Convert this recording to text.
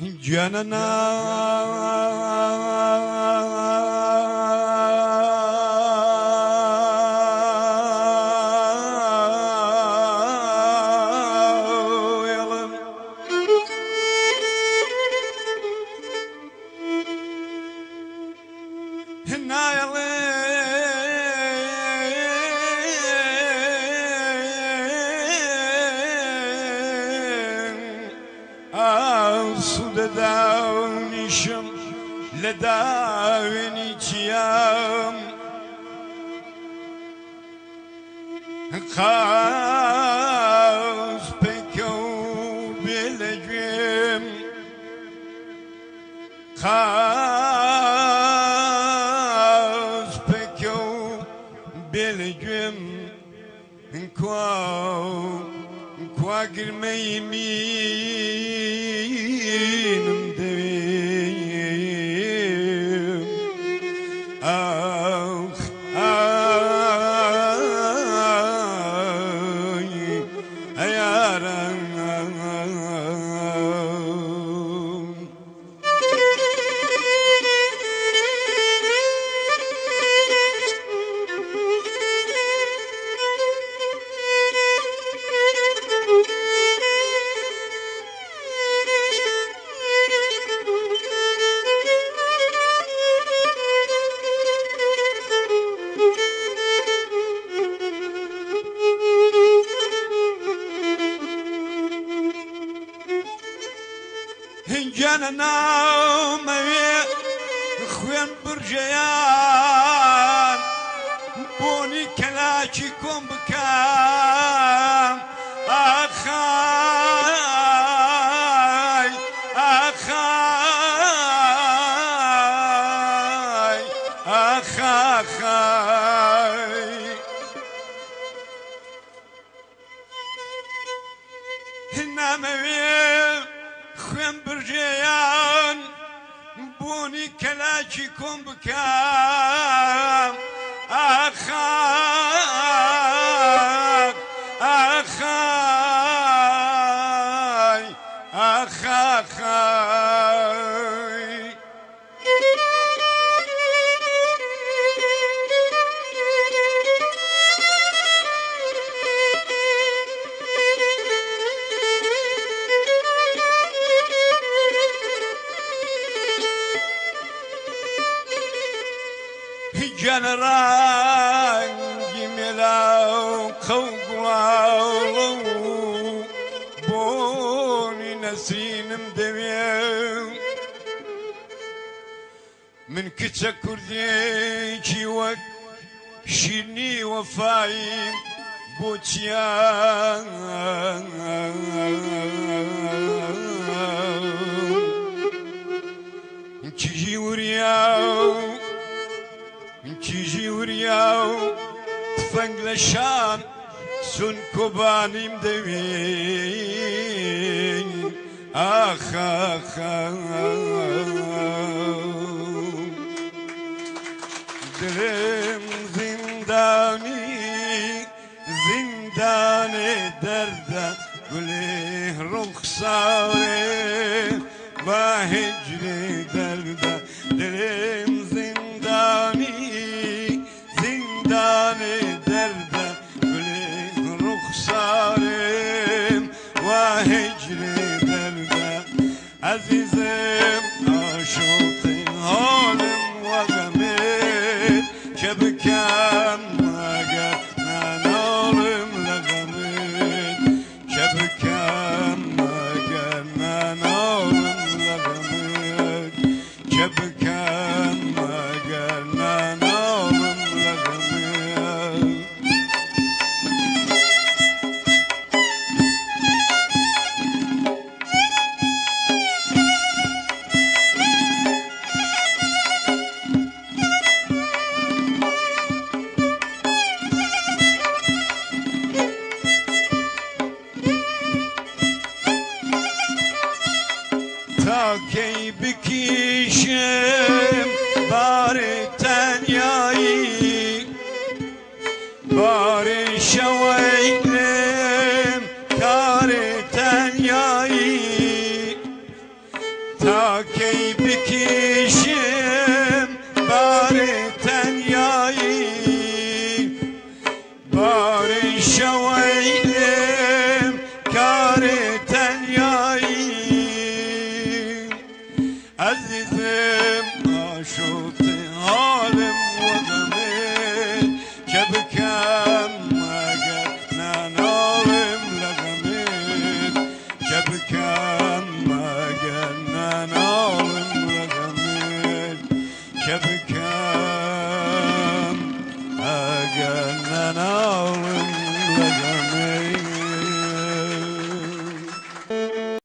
جاننا داونيشم لداوني تيام خاص بكو بالجيم خاص بكو بالجيم كوا قرميمين مدويم آخ يارم جاننا موي خوين برجيان بوني كلاشي كوم بكام أخاي أخاي أخاي هنا موي خوين برجيان بوني كلاشي كوم بكام أخاك أخاي أخاي جنرانجي ملاو قوقواو بوني نسين مدويو من كتا كرديجي وك شيرني وفايم بوتيان تجي ورياو تيجي ورياو تفنقلشان سن كوباني مدوين آخ آخ دلم زنداني زنداني درده قليه رخصاري ما هجري درده دلم زنداني زنداني درده قليه رخصاري وهجري درده عزيزم عاشقي هالم وغميت شبكم وقت نارم لغميت شبكم وقت نارم لغميت شبكم وقت نارم لغميت تاكي بكيشم باري تنياي باري شويلم كاري تنياي بکشم بار تنیایی بار شوق